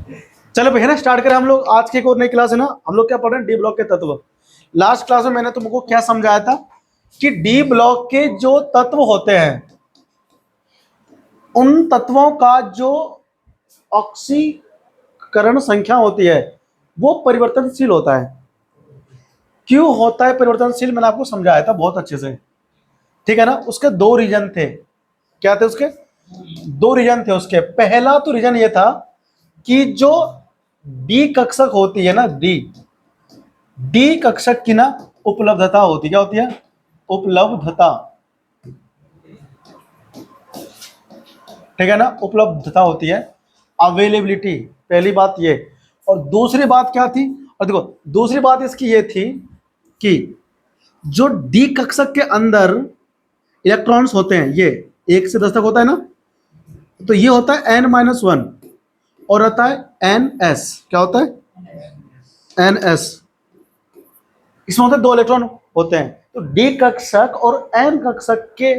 चलो भैया ना स्टार्ट करें हम लोग। आज की एक और नई क्लास है ना, हम लोग क्या पढ़ रहे हैं, डी ब्लॉक के तत्व। लास्ट क्लास में मैंने तुमको क्या समझाया था कि डी ब्लॉक के जो तत्व होते हैं उन तत्वों का जो ऑक्सीकरण संख्या होती है वो परिवर्तनशील होता है। क्यों होता है परिवर्तनशील, मैंने आपको समझाया था बहुत अच्छे से, ठीक है ना। उसके दो रीजन थे। क्या थे उसके? दो रीजन थे उसके। पहला तो रीजन ये था कि जो डी कक्षक होती है ना, डी कक्षक की ना उपलब्धता होती, क्या होती है? उपलब्धता, ठीक है ना, उपलब्धता होती है, अवेलेबिलिटी। पहली बात ये। और दूसरी बात क्या थी? और देखो दूसरी बात इसकी ये थी कि जो डी कक्षक के अंदर इलेक्ट्रॉन्स होते हैं, ये 1 से 10 तक होता है ना, तो ये होता है n-1 और आता है ns। क्या होता है? ns। इसमें होते हैं 2 इलेक्ट्रॉन होते हैं। तो डी कक्षक और एन कक्षक के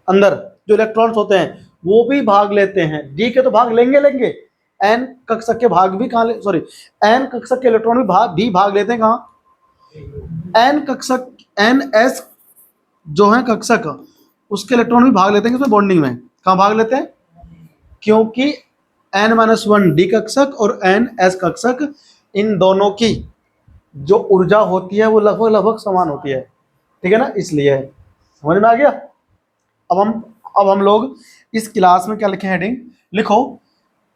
अंदर जो इलेक्ट्रॉन्स होते हैं वो भी भाग लेते हैं। डी के तो भाग लेंगे, एन कक्षक के भाग भी कहाँ सॉरी एन कक्षक के इलेक्ट्रॉन भी भाग लेते हैं कहाँ? एन कक्षक, एन एस जो है कक्षक, उसके इलेक्ट्रॉन भी भाग लेते हैं इसमें बॉन्डिंग में। कहाँ भाग लेते हैं? क्योंकि n-1 डी कक्षक और एन एस कक्षक, इन दोनों की जो ऊर्जा होती है वो लगभग समान होती है, ठीक है ना, इसलिए। समझ में आ गया? अब हम लोग इस क्लास में क्या लिखे? हेडिंग लिखो,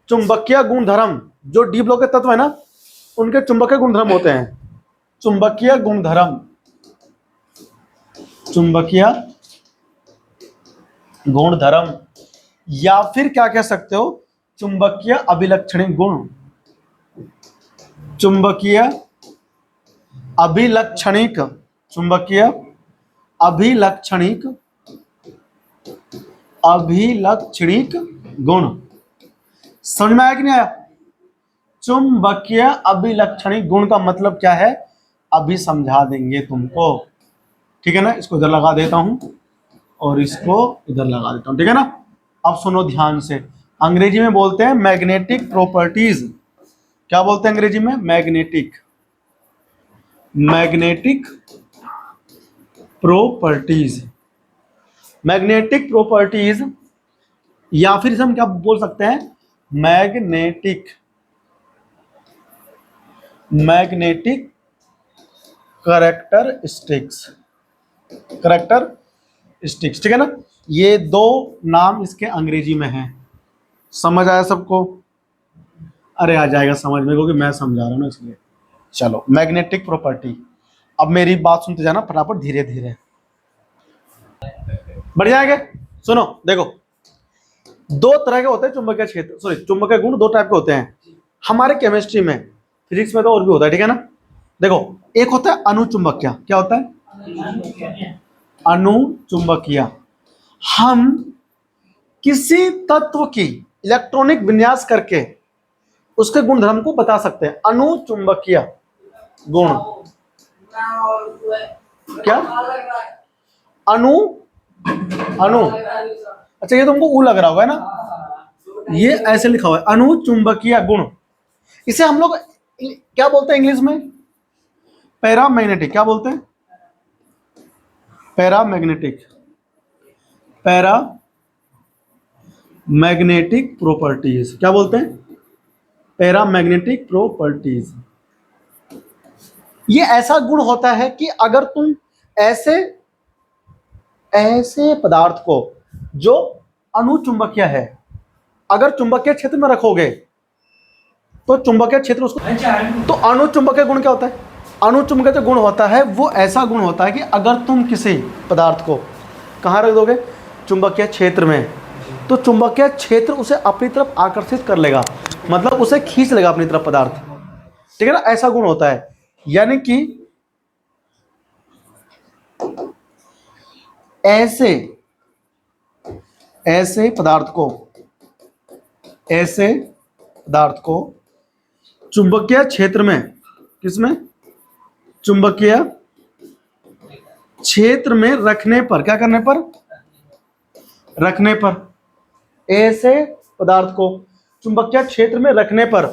चुंबकीय गुणधर्म। जो डी ब्लॉक के तत्व है ना उनके चुंबकीय गुणधर्म होते हैं। चुंबकीय गुणधर्म, चुंबकीय गुणधर्म, या फिर क्या कह सकते हो, चुंबकीय अभिलक्षणिक गुण। चुंबकीय अभिलक्षणिक, चुंबकीय अभिलक्षणिक, अभिलक्षणिक गुण। समझ में आया कि नहीं आया? चुंबकीय अभिलक्षणिक गुण का मतलब क्या है अभी समझा देंगे तुमको, ठीक है ना। इसको इधर लगा देता हूं और इसको इधर लगा देता हूं, ठीक है ना। अब सुनो ध्यान से। अंग्रेजी में बोलते हैं मैग्नेटिक प्रॉपर्टीज। क्या बोलते हैं अंग्रेजी में? Magnetic, magnetic properties, magnetic properties, या फिर हम क्या बोल सकते हैं? मैग्नेटिक, मैग्नेटिक कैरेक्टरिस्टिक्स, कैरेक्टरिस्टिक्स, ठीक है ना। ये दो नाम इसके अंग्रेजी में हैं। समझ आया सबको? अरे आ जाएगा समझ में, क्योंकि मैं समझा रहा हूं ना इसलिए। चलो, मैग्नेटिक प्रॉपर्टी। अब मेरी बात सुनते जाना फटाफट, धीरे धीरे, बढ़ जाएगा। सुनो देखो, दो तरह के होते हैं चुंबकीय क्षेत्र, सॉरी चुंबकीय गुण दो टाइप के होते हैं हमारे केमिस्ट्री में, फिजिक्स में तो और भी होता है, ठीक है ना। देखो, एक होता है अणुचुंबकीय। क्या होता है? अणुचुंबकीय। हम किसी तत्व की इलेक्ट्रॉनिक विन्यास करके उसके गुणधर्म को बता सकते हैं। अणुचुंबकीय गुण। क्या? अणु, अणु, अच्छा ये तुमको ऊ लग रहा होगा ना, ये ऐसे लिखा हुआ है अणुचुंबकीय गुण। इसे हम लोग क्या बोलते हैं इंग्लिश में? पैरामैग्नेटिक। क्या बोलते हैं? Paramagnetic, para magnetic properties. क्या बोलते हैं? Paramagnetic properties. ये ऐसा गुण होता है कि अगर तुम ऐसे ऐसे पदार्थ को जो अणुचुंबकीय है अगर चुंबकीय क्षेत्र में रखोगे तो चुंबकीय क्षेत्र उसको, तो अणुचुंबकीय गुण क्या होता है? अणुचुंबकीय जो गुण होता है वो ऐसा गुण होता है कि अगर तुम किसी पदार्थ को कहाँ रख दोगे? चुंबकीय क्षेत्र में, तो चुंबकीय क्षेत्र उसे अपनी तरफ आकर्षित कर लेगा, मतलब उसे खींच लेगा अपनी तरफ पदार्थ, ठीक है ना। ऐसा गुण होता है। यानी कि ऐसे ऐसे पदार्थ को चुंबकीय क्षेत्र में, किसमें? चुंबकीय क्षेत्र में रखने पर, क्या करने पर? रखने पर, ऐसे पदार्थ को चुंबकीय क्षेत्र में रखने पर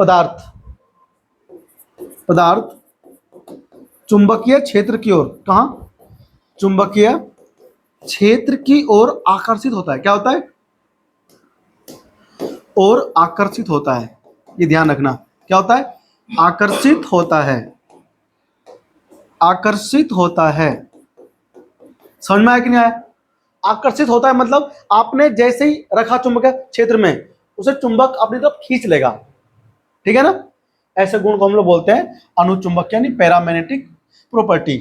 पदार्थ पदार्थ चुंबकीय क्षेत्र की ओर, कहां, चुंबकीय क्षेत्र की ओर आकर्षित होता है। क्या होता है, और आकर्षित होता है, ये ध्यान रखना। क्या होता है, आकर्षित होता है, आकर्षित होता है। समझ में आया कि नहीं आया? आकर्षित होता है मतलब आपने जैसे ही रखा चुंबकीय क्षेत्र में, उसे चुंबक अपनी तरफ खींच लेगा। ठीक है ना? ऐसे गुण को हम लोग बोलते हैं अनुचुंबक यानी पैरामैग्नेटिक प्रॉपर्टी।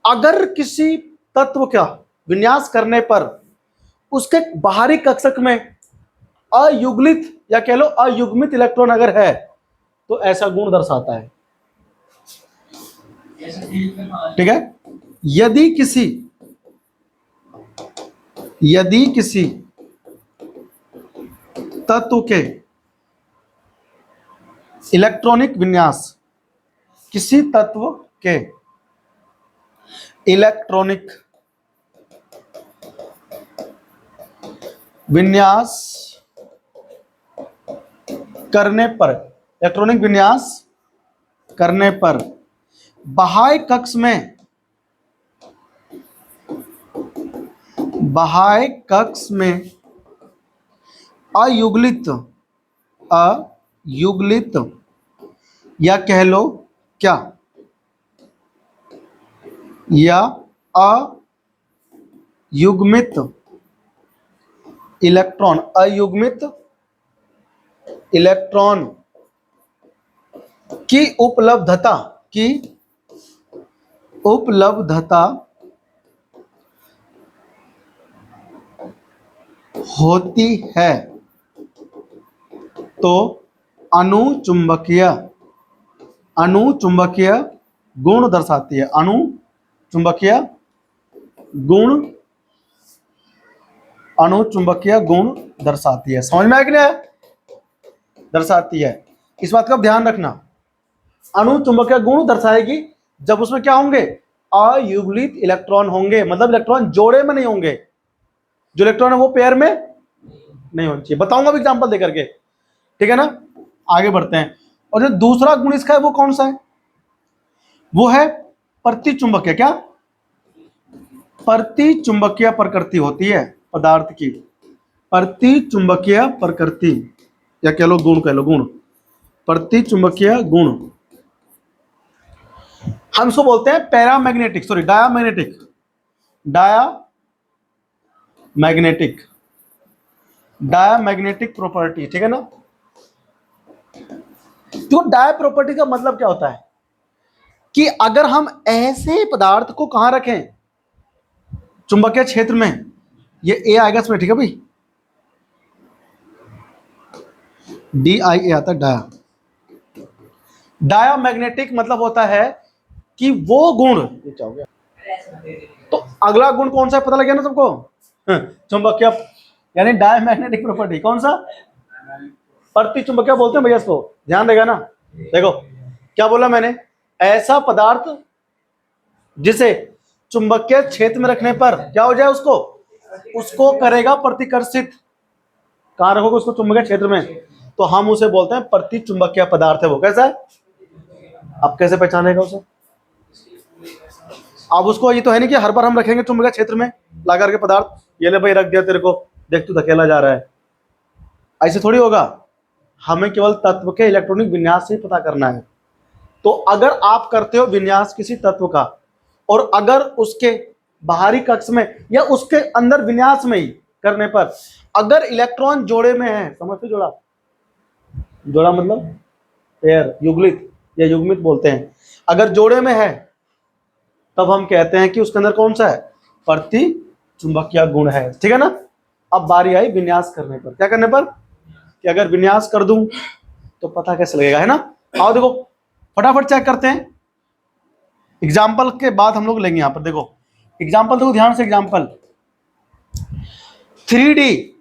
अगर किसी तत्व का विन्यास करने पर उसके बाहरी कक्षक में अयुग्लित या कह लो अयुग्मित इलेक्ट्रॉन अगर है तो ऐसा गुण दर्शाता है। ठीक है? यदि किसी तत्व के इलेक्ट्रॉनिक विन्यास, किसी तत्व के इलेक्ट्रॉनिक विन्यास करने पर, इलेक्ट्रॉनिक विन्यास करने पर बाह्य कक्ष में, बाह्य कक्ष में अयुग्लित या कह लो क्या, या अयुग्मित इलेक्ट्रॉन, अयुग्मित इलेक्ट्रॉन की उपलब्धता होती है तो अनुचुंबकीय गुण दर्शाती है। अनुचुंबकीय गुण दर्शाती है। समझ में आया कि नहीं आया? दर्शाती है। इस बात का ध्यान रखना, अनुचुंबकीय गुण दर्शाएगी जब उसमें क्या होंगे, अयुग्लित इलेक्ट्रॉन होंगे, मतलब इलेक्ट्रॉन जोड़े में नहीं होंगे, जो इलेक्ट्रॉन है वो पेयर में नहीं होना चाहिए। बताऊंगा भी एग्जांपल देकर के। ठीक है ना? आगे बढ़ते हैं। और जो दूसरा गुण इसका है वो कौन सा है, वो है प्रतिचुंबकीय। क्या, प्रतिचुंबकीय प्रकृति होती है पदार्थ की, प्रतिचुंबकीय प्रकृति या कह लो गुण, प्रतिचुंबकीय गुण। हम इसको बोलते हैं डायामैग्नेटिक प्रॉपर्टी। ठीक है ना? तो डाया प्रॉपर्टी का मतलब क्या होता है कि अगर हम ऐसे पदार्थ को कहां रखें, चुंबकीय क्षेत्र में, ये ए आएगा इसमें। ठीक है भाई, DIA आता है डाया। डायामैग्नेटिक मतलब होता है कि वो गुण, ये क्या हो गया, तो अगला गुण कौन सा पता लग गया ना सबको, चुंबकीय यानी डायामैग्नेटिक प्रॉपर्टी। कौन सा, प्रतिचुंबकीय बोलते हैं भैया इसको, ध्यान देगा ना। देखो क्या बोला मैंने, ऐसा पदार्थ जिसे चुंबकीय क्षेत्र में रखने पर क्या हो जाए, उसको करेगा प्रतिकर्षित। कहां रखोगे उसको, चुंबकीय क्षेत्र में, तो हम उसे बोलते हैं प्रतिचुंबकीय पदार्थ है वो। कैसा है, अब कैसे पहचानेगा उसे? अब उसको ये तो है नहीं कि हर बार हम रखेंगे चुंबकीय क्षेत्र में ला करके पदार्थ, ये ले भाई रख दिया तेरे को, देख तू धकेला जा रहा है, ऐसे थोड़ी होगा। हमें केवल तत्व के इलेक्ट्रॉनिक विन्यास से पता करना है। तो अगर आप करते हो विन्यास किसी तत्व का, और अगर उसके बाहरी कक्ष में या उसके अंदर विन्यास में ही करने पर अगर इलेक्ट्रॉन जोड़े में है, समझते, जोड़ा मतलब पेयर, युगलित या युग्मित बोलते हैं, अगर जोड़े में है तब हम कहते हैं कि उसके अंदर कौन सा है, प्रतिचुंबकीय गुण है। ठीक है ना? अब बारी आई विन्यास करने पर। क्या करने पर, कि अगर विन्यास कर दूं तो पता कैसे लगेगा, है ना? आओ देखो फटाफट चेक करते हैं। एग्जाम्पल के बाद हम लोग लेंगे। यहां पर देखो एग्जाम्पल, देखो ध्यान से एग्जाम्पल। 3D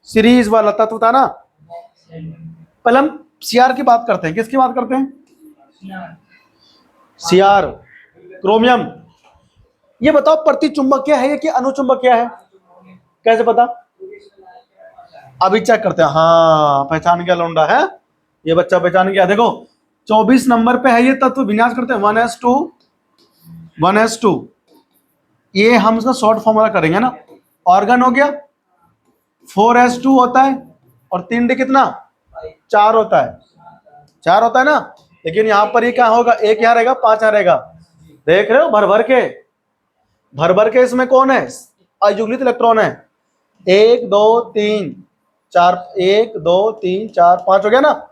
सीरीज वाला तत्व था ना, पहले हम CR की बात करते हैं। किसकी बात करते हैं, CR, क्रोमियम। ये बताओ प्रतिचुंबकीय है कि अनुचुंबकीय है, कैसे पता? अभी चेक करते हैं। हाँ पहचान गया लौंडा है, ये बच्चा पहचान गया। देखो 24 नंबर पे है ये तत्व, विन्यास करते हैं 1s2 1s2, ये हम इसका शॉर्ट फॉर्मूला करेंगे ना। ऑर्गन हो गया 4s2 होता है, और 3d कितना 4 होता है, 4 होता है ना। लेकिन यहाँ पर ये क्या होगा, एक यहाँ रहेगा, 5 यहाँ रहेगा। देख रहे हो भर भर के इसमें कौन है, अयुग्मित इलेक्ट्रॉन है। 1 2 3 4, 1 2 3 4 5 हो गया ना।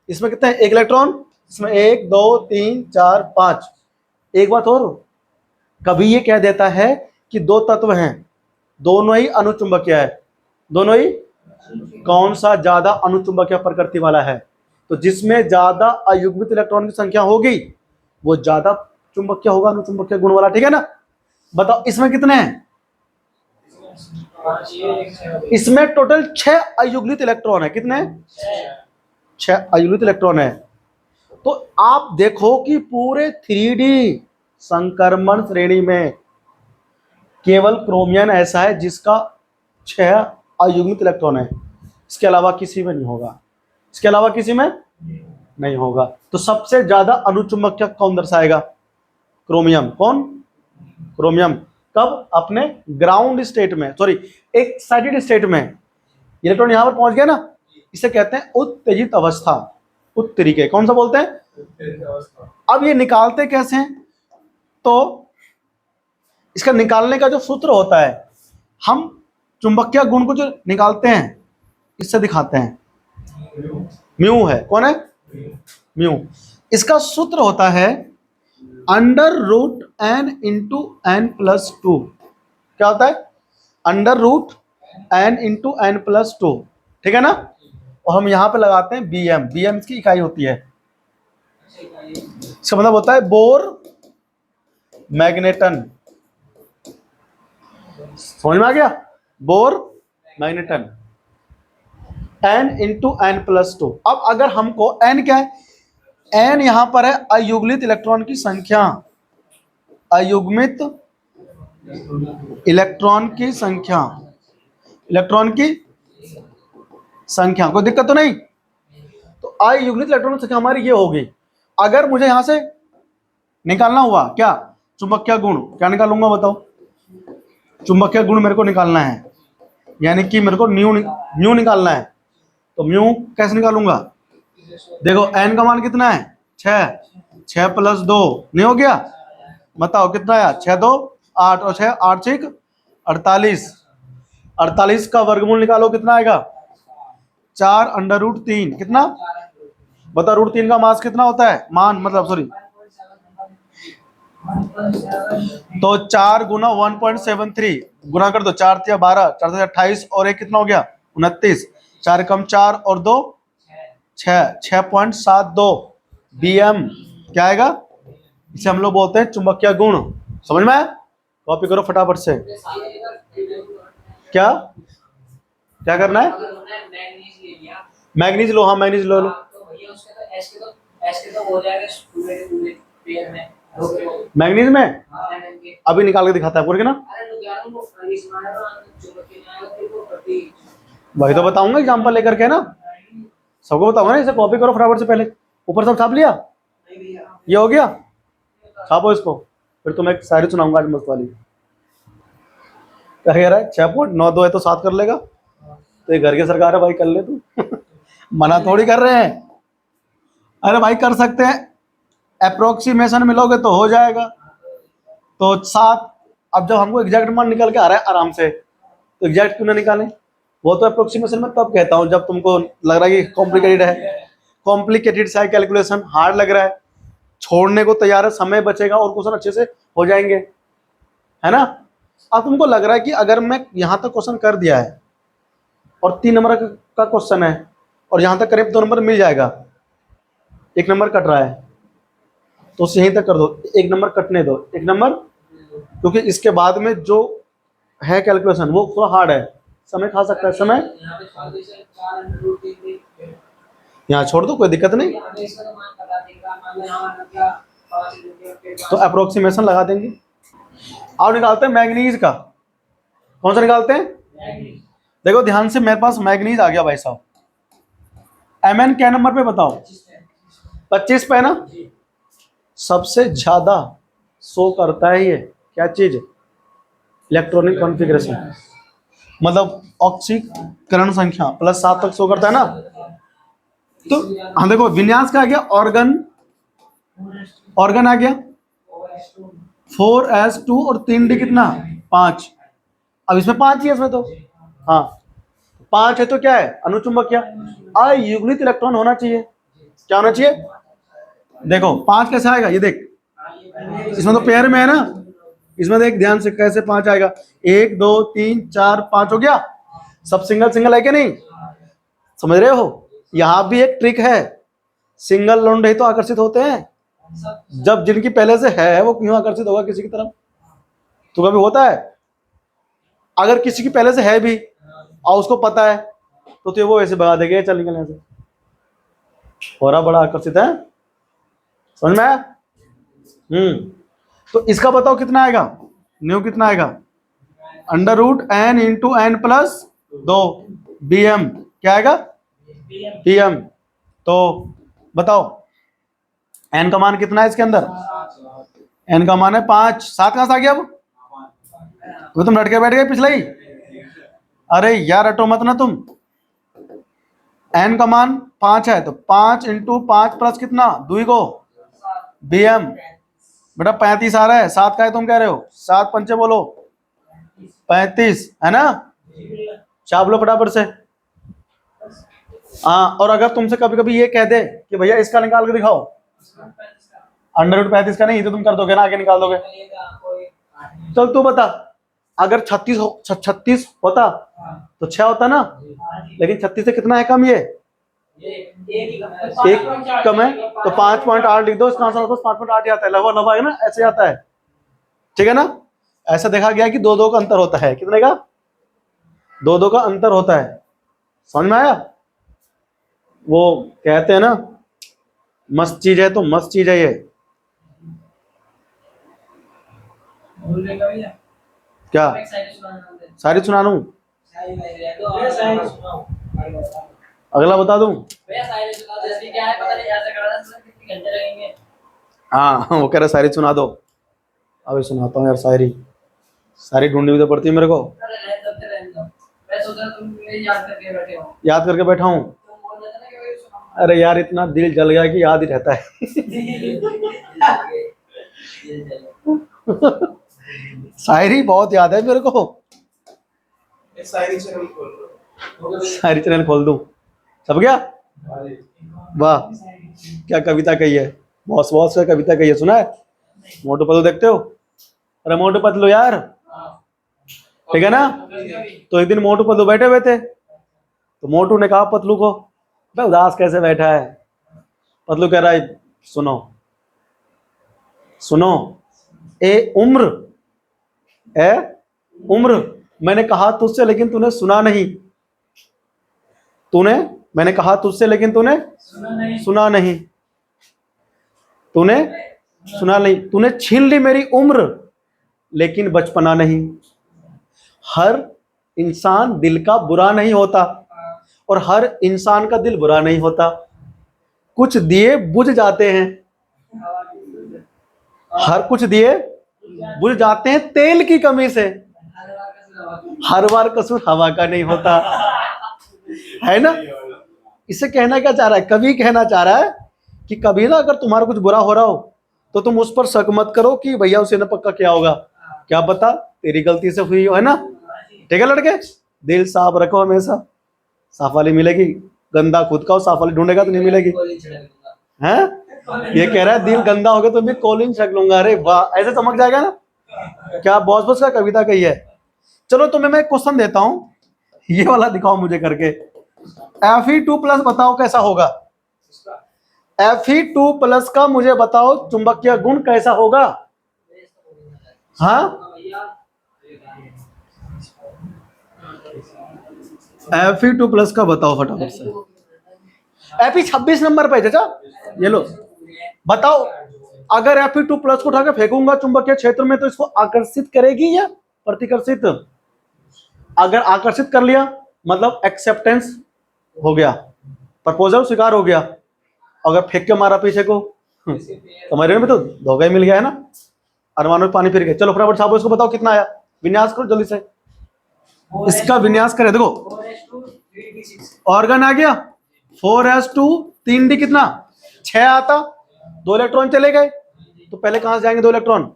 इसमें कितने हैं, एक इलेक्ट्रॉन, इसमें 1 2 3 4 5। एक बात और, कभी ये कह देता है कि दो तत्व हैं, दोनों ही अनुचुंबकीय है, दोनों ही कौन सा ज्यादा अनुचुंबकीय प्रकृति वाला है। तो जिसमें ज्यादा अयुग्मित इलेक्ट्रॉन की संख्या होगी वो ज्यादा चुंबकीय होगा, अनुचुंबकीय गुण वाला, ठीक है ना। बताओ इसमें कितने हैं, इसमें टोटल 6 अयुग्मित इलेक्ट्रॉन है। कितने, 6 अयुग्मित इलेक्ट्रॉन है। तो आप देखो कि पूरे 3D संक्रमण श्रेणी में केवल क्रोमियम ऐसा है जिसका 6 अयुग्मित इलेक्ट्रॉन है, इसके अलावा किसी में नहीं होगा, इसके अलावा किसी में नहीं होगा। तो सबसे ज्यादा अनुचुंबकीय कौन दर्शाएगा, क्रोमियम। कौन, क्रोमियम। कब, अपने ग्राउंड स्टेट में, सॉरी एक्साइटेड स्टेट में। इलेक्ट्रॉन यहां पर पहुंच गया ना, इसे कहते हैं उत्तेजित अवस्था, उत्तरीके, कौन सा बोलते हैं। अब ये निकालते कैसे हैं, तो इसका निकालने का जो सूत्र होता है, हम चुंबकीय गुण को जो निकालते हैं इससे दिखाते हैं, म्यू है, कौन है, म्यू। इसका सूत्र होता है √n इंटू n प्लस 2। क्या होता है, √n इंटू n प्लस 2, ठीक है ना। और हम यहां पे लगाते हैं bm, bm इसकी इकाई होती है। इसका मतलब होता है बोर मैग्नेटन, समझ में आ गया, bore magneton. n into n plus 2। अब अगर हमको n क्या है, n यहां पर है अयुग्मित इलेक्ट्रॉन की संख्या, अयुग्मित इलेक्ट्रॉन की संख्या, इलेक्ट्रॉन की संख्या, कोई दिक्कत तो नहीं। तो अयुग्मित इलेक्ट्रॉन की संख्या हमारी ये होगी। अगर मुझे यहां से निकालना हुआ क्या, चुंबकीय गुण, क्या निकालूंगा बताओ, चुंबकीय गुण मेरे को निकालना है, यानी कि मेरे को म्यू निकालना है। तो म्यू कैसे निकालूंगा, देखो n का मान कितना है, 6 प्लस 2 नहीं हो गया, बताओ कितना आया, 6 2 8 और 6 8 6 48, 48 का वर्गमूल निकालो कितना आएगा, 4 √3, कितना बताओ, √3 का मास कितना होता है, मान मतलब सॉरी, तो 4 गुना 1.73 गुना कर दो, 4 × 12, 4 × 28 और एक कितना हो गया 29, 4 कम 4 और 2 6, 6.72 bm क्या आएगा, इसे हम लोग बोलते हैं चुंबकीय गुण। समझ में, कॉपी करो फटाफट से। क्या क्या करना है, मैग्नीज लो, हाँ मैग्नीज लो, मैग्नीज में अभी निकाल के दिखाता है पूरे ना, वही तो बताऊंगा एग्जांपल लेकर के ना, सबको बताऊंगा ना। इसे कॉपी करो फटाफट से, पहले ऊपर सब छाप लिया, ये हो गया, छापो इसको, फिर तुम्हें एक शायरी सुनाऊंगा आज मस्त वाली। क्या कह रहा है, 6.92 है तो 7 कर लेगा, तो ये घर की सरकार है भाई, कर ले तू मना थोड़ी कर रहे हैं, अरे भाई कर सकते हैं, अप्रोक्सीमेशन मिलोगे तो हो जाएगा। तो 7, अब जब हमको एग्जैक्ट मान निकल के आ रहा है आराम से, तो एग्जैक्ट क्यों ना निकालें, वो तो अप्रोक्सीमेशन में तब कहता हूँ जब तुमको लग रहा है कि कॉम्प्लिकेटेड है, कॉम्प्लिकेटेड सा कैलकुलेशन हार्ड लग रहा है, छोड़ने को तैयार है, समय बचेगा और क्वेश्चन अच्छे से हो जाएंगे, है ना। अब तुमको लग रहा है कि अगर मैं यहाँ तक क्वेश्चन कर दिया है और 3 नंबर का क्वेश्चन है और यहाँ तक करीब 2 नंबर मिल जाएगा, 1 नंबर कट रहा है तो उसे यहीं तक कर दो, 1 नंबर कटने दो, 1 नंबर, क्योंकि इसके बाद में जो है कैलकुलेशन वो थोड़ा हार्ड है, समय खा सकता है, समय यहाँ छोड़ दो, कोई दिक्कत नहीं, तो अप्रोक्सीमेशन लगा देंगे। अब निकालते हैं मैग्नीज का, कौन सा निकालते हैं, देखो ध्यान से, मेरे पास मैग्नीज आ गया भाई साहब, Mn क्या नंबर पे बताओ? 25 पे ना? सबसे ज्यादा शो करता है ये क्या चीज? इलेक्ट्रॉनिक कॉन्फ़िगरेशन, मतलब ऑक्सीकरण संख्या +7 तक शो करता है ना। तो हाँ देखो, विन्यास का आ गया, ऑर्गन, ऑर्गन आ गया 4s2 और 3d कितना 5। अब इसमें 5 ही है इसमें तो, हाँ 5 है तो क्या है? अनुचुंबकीय अयुग्मित इलेक्ट्रॉन होना चाहिए। क्या होना चाहिए? देखो 5 कैसे आएगा ये देख, इसमें तो पेयर में है ना, इसमें देख ध्यान से कैसे 5 आएगा। 1 2 3 4 5 हो गया, सब सिंगल सिंगल है कि नहीं? समझ रहे हो? यहां भी एक ट्रिक है, सिंगल लोन रहे तो आकर्षित होते हैं, जब जिनकी पहले से है वो क्यों आकर्षित होगा किसी की तरफ? तो कभी होता है, अगर किसी की पहले से है भी और उसको पता है तो वो ऐसे भगा देगा, चल निकलने से, हो रहा बड़ा आकर्षित है। समझ में आया? तो इसका बताओ कितना आएगा? न्यू कितना आएगा? √n इंटू n+2 bm, क्या आएगा? pm। तो बताओ n का मान कितना है इसके अंदर? n का मान है 5। 7 कहां से आ गया? अब वो तुम रट के बैठ गए पिछले ही। अरे यार रटो मत ना तुम, n का मान 5 है तो 5 इंटू 5 प्लस कितना 2 को bm, बेटा 35 आ रहा है। 7 का है तुम कह रहे हो, 7 पंचे बोलो 35 है ना? चाप लो फटाफट से। हाँ, और अगर तुमसे कभी कभी ये कह दे कि भैया इसका निकाल के दिखाओ, √35 का नहीं तो तुम कर दोगे ना, आगे निकाल दोगे। चल तू बता, अगर 36 होता तो 6 होता ना, लेकिन 36 से कितना है कम? ये एक कम है तो 5.8 लिख दो, इसका आंसर 5.8 ही आता है, लगभग लगभग है ना, ऐसे आता है। ठीक है ना? ऐसा देखा गया कि 2 का अंतर होता है। कितने का? 2 का अंतर होता है। समझ में आया? वो कहते हैं ना मस्त चीज है तो मस्त चीज है ये। क्या सारी सुना दूं? अगला बता दूं? हाँ वो कह रहा शायरी सुना दो। अभी सुनाता हूँ यार शायरी, सारी ढूंढनी भी तो पड़ती है मेरे को। याद करके बैठा हूँ। अरे यार इतना दिल जल गया कि याद ही रहता है। शायरी बहुत याद है मेरे को। शायरी चैनल खोल दूं? सब क्या? वाह क्या कविता कही है, बॉस बॉस का कविता कही है, सुना है? मोटू पतलू देखते हो? अरे मोटू पतलू यार, ठीक है ना? तो एक दिन मोटू पतलू बैठे हुए थे, तो मोटू ने कहा पतलू को, भाई उदास कैसे बैठा है? पतलू कह रहा है सुनो सुनो, ए उम्र मैंने कहा तुझसे लेकिन तूने सुना नहीं, मैंने कहा तुझसे लेकिन तूने सुना नहीं, तूने छीन ली मेरी उम्र लेकिन बचपना नहीं। हर इंसान दिल का बुरा नहीं होता और हर इंसान का दिल बुरा नहीं होता, कुछ दिए बुझ जाते हैं, कुछ दिए बुझ जाते हैं तेल की कमी से, हर बार कसूर हवा का नहीं होता, है ना? इससे कहना क्या चाह रहा है? कवि कहना चाह रहा है कि कभी ना अगर तुम्हारा कुछ बुरा हो रहा हो तो तुम उस पर शक मत करो कि भैया उसे ना पक्का क्या होगा, क्या पता तेरी गलती से हुई हो, है ना? ठीक है लड़के, दिल साफ रखो हमेशा, साफ वाली मिलेगी, गंदा खुद का हो, साफ वाली ढूंढेगा तो नहीं मिलेगी। हैं? ये कह रहा है दिल गंदा हो गया तो मैं कॉलिंग छक लूंगा। अरे वाह, ऐसे चमक जाएगा ना, क्या बॉस बॉस का कविता कही है। चलो तुम्हें मैं क्वेश्चन देता हूं, ये वाला दिखाओ मुझे करके। Fe2+ बताओ कैसा होगा? Fe2+ का मुझे बताओ चुंबकीय गुण कैसा होगा? हाँ Fe2+ का बताओ फटाफट से। Fe 26 नंबर पे चाचा, ये लो बताओ। अगर Fe2+ को उठाकर फेंकूंगा चुंबकीय क्षेत्र में तो इसको आकर्षित करेगी या प्रतिकर्षित? अगर आकर्षित कर लिया मतलब एक्सेप्टेंस हो गया, प्रपोजल स्वीकार हो गया, अगर फेंक के मारा पीछे को तो मेरे में तो धोखा ही मिल गया है ना, अरमानों में पानी फिर गए। चलो फटाफट साहब इसको बताओ कितना आया, विन्यास करो जल्दी से, इसका विन्यास करे। देखो ऑर्गन आ गया 4s2 3d कितना 6 आता, 2 इलेक्ट्रॉन चले गए, तो पहले कहां से जाएंगे 2 इलेक्ट्रॉन,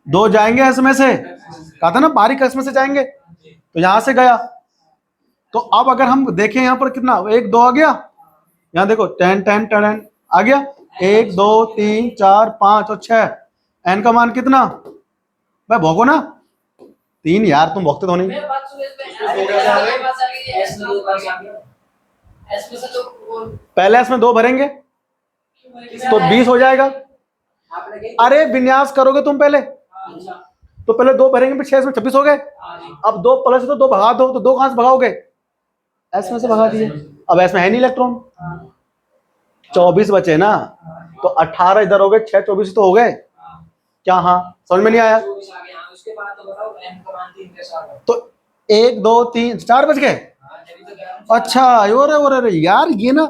2 जाएंगे इसमें से, कहा था ना बारीक इसमें से जाएंगे, तो यहां से गया। तो अब अगर हम देखें यहां पर कितना 1 2 आ गया, यहां देखो 10 10 10 आ गया, 1 2 3 4 5 और 6, एन का मान कितना भाई भोगो ना 3 यार, तुम भोगते तो नहीं। पहले इसमें 2 भरेंगे तो 20 हो जाएगा। अरे विन्यास करोगे तुम पहले, तो पहले 2 भरेंगे फिर 6 इसमें 26 हो गए। अब 2 प्लस तो 2 भगा दो, तो 2 कहां से भगाओगे, एस में से भगा दिए। अब एस में है नहीं इलेक्ट्रॉन, 24 बचे ना, तो 18 इधर हो गए, 6 24 तो हो गए क्या, हाँ समझ में नहीं आया। तो 1 2 3 4 बच गए। अच्छा अरे यार ये ना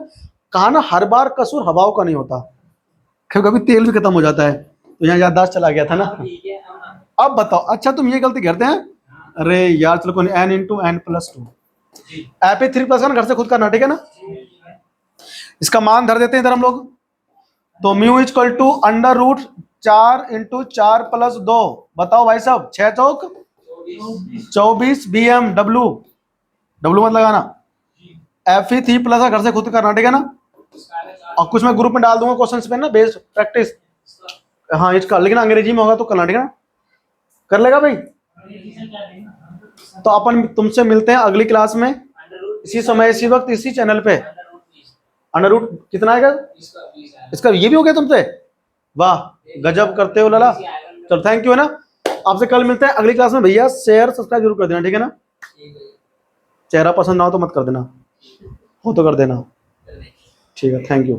कहा ना, हर बार कसूर हवाओं का नहीं होता, कभी कभी तेल भी खत्म हो जाता है, तो यहाँ याददाश्त चला गया था ना। अब बताओ, अच्छा तुम ये गलती करते हैं, अरे यार चलो कोई n into N plus 2 Fe3+ का ना घर से खुद करना, ठीक है ना। इसका मान धर देते हैं इधर हम लोग, तो mu equal to √4 into 4 plus 2, बताओ भाई साहब 6 चौक 24 BM W मत लगाना, Fe3+ का घर से खुद करना, ठीक है ना। और कुछ मैं ग्रुप में डाल दूंगा क्वेश्चंस पे ना, बेस्ड प्रैक्टिस, हाँ इसका, लेकिन अंग्रेजी में होगा तो करना, ठीक है ना, कर लेगा भाई। तो अपन तुमसे मिलते हैं अगली क्लास में, इसी समय इसी वक्त इसी चैनल पे। √ कितना आएगा इसका, ये भी हो गया तुमसे, वाह गजब करते हो लाला। चलो थैंक यू है ना, आपसे कल मिलते हैं अगली क्लास में। भैया शेयर सब्सक्राइब जरूर कर देना, ठीक है ना। चेहरा पसंद ना हो तो मत कर देना, हो तो कर देना, ठीक है, थैंक यू।